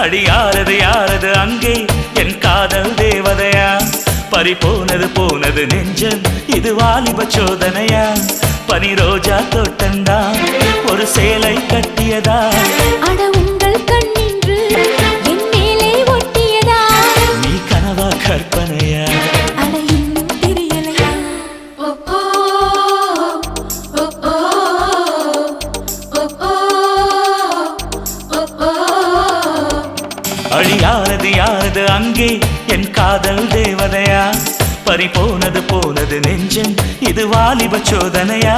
அடி யாரது யாரது அங்கே என் காதல் தேவதையா பறி போனது போனது நெஞ்சம் இது வாலிப சோதனையா பனி ரோஜா தோட்டந்தா ஒரு சேலை கட்டியதா அட உங்கள் கண்ணின்று என் மேலே ஒட்டியதா நீ கனவா கற்பனையா அட இன்னும் தெரியலையா அடி யாரது யாரது அங்கே என் காதல் தேவதையா பறி போனது போனது நெஞ்சம் இது வாலிப சோதனையா